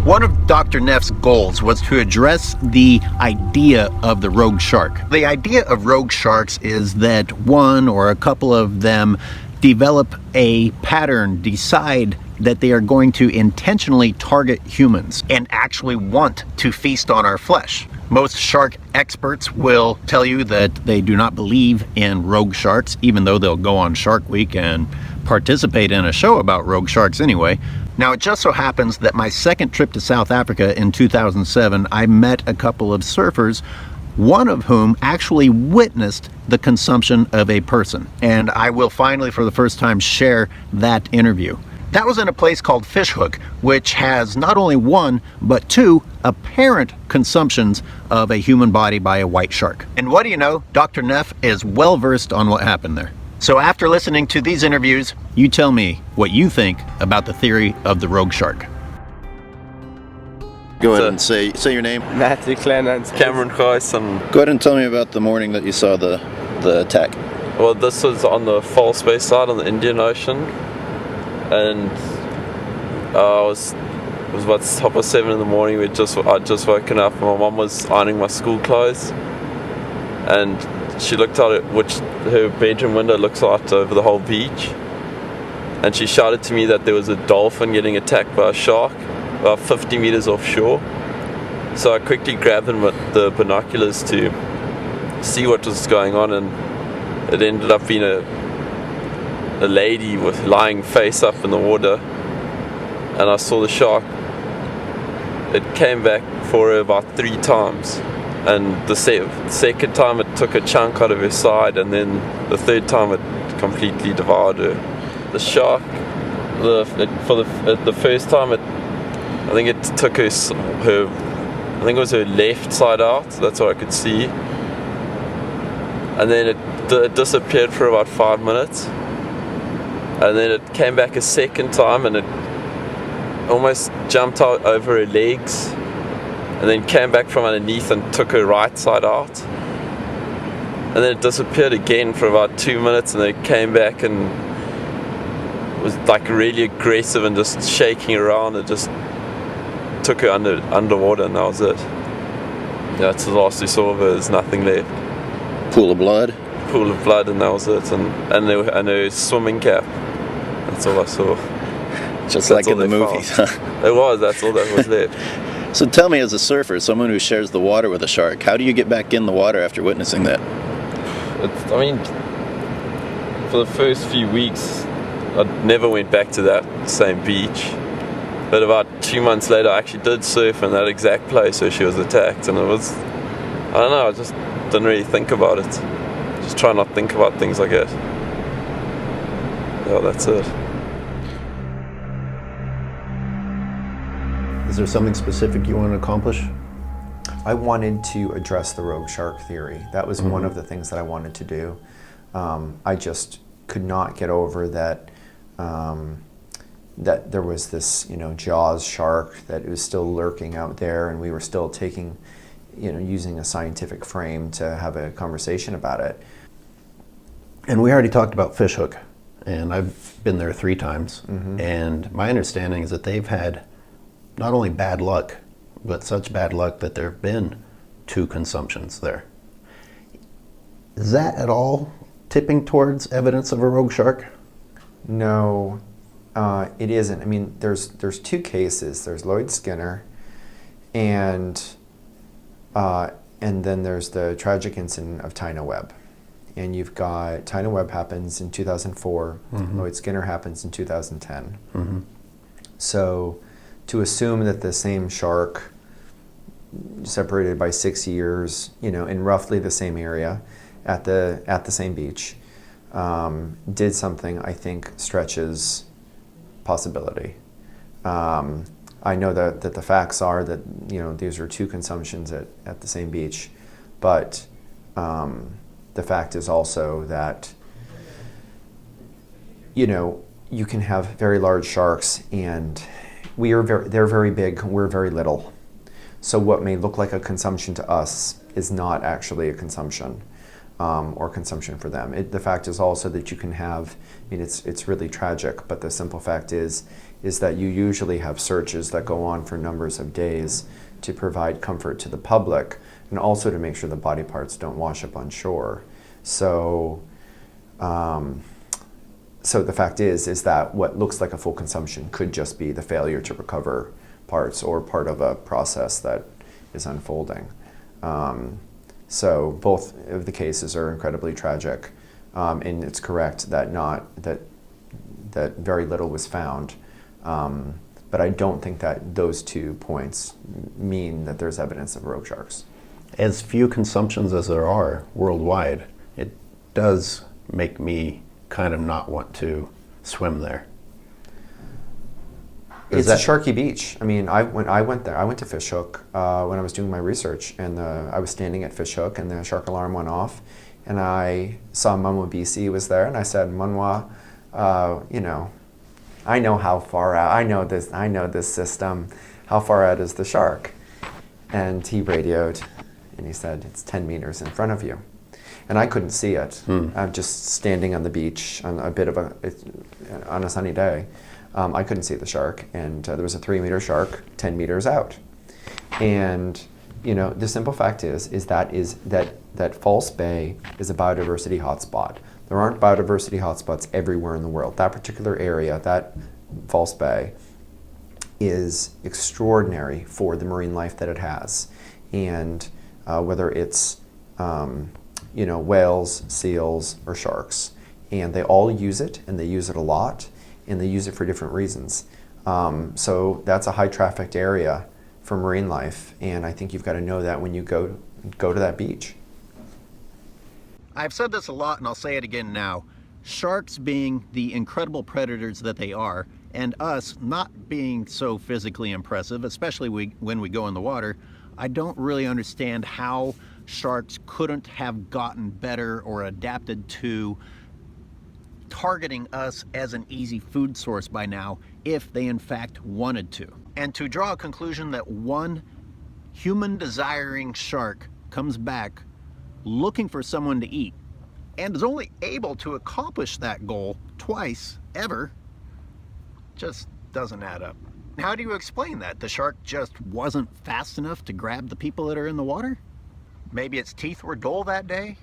One of Dr. Neff's goals was to address the idea of the rogue shark. The idea of rogue sharks is that one or a couple of them develop a pattern, decide that they are going to intentionally target humans and actually want to feast on our flesh. Most shark experts will tell you that they do not believe in rogue sharks, even though they'll go on Shark Week and participate in a show about rogue sharks anyway. Now, it just so happens that my second trip to South Africa in 2007, I met a couple of surfers, one of whom actually witnessed the consumption of a person. And I will finally, for the first time, share that interview. That was in a place called Hoek, which has not only one, but two apparent consumptions of a human body by a white shark. And what do you know? Dr. Neff is well versed on what happened there. So after listening to these interviews, you tell me what you think about the theory of the rogue shark. Go ahead and say your name. Cameron Gijs. Go ahead and tell me about the morning that you saw the attack. Well, this was on the False Bay side on the Indian Ocean, and it was about 7:30 in the morning. I'd just woken up. My mum was ironing my school clothes, and she looked out at her bedroom window looks out over the whole beach, and she shouted to me that there was a dolphin getting attacked by a shark about 50 meters offshore. So I quickly grabbed the binoculars to see what was going on, and it ended up being a lady lying face up in the water, and I saw the shark. It came back for her about 3 times. And the second time it took a chunk out of her side, and then the third time it completely devoured her. The shark, the first time I think it took her, I think it was her left side out. That's what I could see. And then it disappeared for about 5 minutes, and then it came back a second time, and it almost jumped out over her legs, and then came back from underneath and took her right side out. And then it disappeared again for about 2 minutes, and then it came back and was like really aggressive and just shaking around. It just took her underwater, and that was it. Yeah, that's the last we saw of her. There's nothing left. Pool of blood? Pool of blood, and that was it. And her swimming cap. That's all I saw. Just like in the movies. It was, that's all that was left. So tell me, as a surfer, someone who shares the water with a shark, how do you get back in the water after witnessing that? For the first few weeks, I never went back to that same beach. But about 2 months later, I actually did surf in that exact place where she was attacked. And it was, I don't know, I just didn't really think about it. Just try not to think about things like that. Yeah, that's it. Is there something specific you want to accomplish? I wanted to address the rogue shark theory. That was one of the things that I wanted to do. I just could not get over that that there was this, Jaws shark that was still lurking out there, and we were still taking, using a scientific frame to have a conversation about it. And we already talked about Hoek, and I've been there 3 times, and my understanding is that they've had not only bad luck, but such bad luck that there have been 2 consumptions there. Is that at all tipping towards evidence of a rogue shark? No, it isn't. I mean, there's 2 cases. There's Lloyd Skinner, and then there's the tragic incident of Tina Webb. And you've got Tina Webb happens in 2004. Lloyd Skinner happens in 2010. So to assume that the same shark, separated by 6 years, in roughly the same area, at the same beach, did something, I think stretches possibility. I know that the facts are that these are 2 consumptions at the same beach, but the fact is also that you can have very large sharks, and they're very big, we're very little. So what may look like a consumption to us is not actually a consumption. or consumption for them. The fact is also that you can have, I mean, it's really tragic, but the simple fact is that you usually have searches that go on for numbers of days to provide comfort to the public and also to make sure the body parts don't wash up on shore. So, so the fact is that what looks like a full consumption could just be the failure to recover parts or part of a process that is unfolding. So both of the cases are incredibly tragic, and it's correct that that very little was found. But I don't think that those 2 points mean that there's evidence of rogue sharks. As few consumptions as there are worldwide, it does make me kind of not want to swim there. It's a sharky beach. I mean, when I went there, I went to Fish Hook when I was doing my research, and I was standing at Fish Hook, and the shark alarm went off, and I saw Munwa BC was there, and I said, Munwa, you know, I know how far out. I know this system. How far out is the shark? And he radioed, and he said, it's 10 meters in front of you. And I couldn't see it. I'm just standing on the beach on on a sunny day. I couldn't see the shark, and there was a 3-meter shark 10 meters out. And you know, the simple fact is that False Bay is a biodiversity hotspot. There aren't biodiversity hotspots everywhere in the world. That particular area, that False Bay, is extraordinary for the marine life that it has, and whether it's you know, whales, seals, or sharks, and they all use it, and they use it a lot, and they use it for different reasons. So that's a high-trafficked area for marine life, and I think you've got to know that when you go to that beach. I've said this a lot, and I'll say it again now. Sharks being the incredible predators that they are, and us not being so physically impressive, especially when we go in the water, I don't really understand how sharks couldn't have gotten better or adapted to targeting us as an easy food source by now if they in fact wanted to. And to draw a conclusion that one human desiring shark comes back looking for someone to eat and is only able to accomplish that goal twice ever just doesn't add up. How do you explain that? The shark just wasn't fast enough to grab the people that are in the water? Maybe its teeth were dull that day?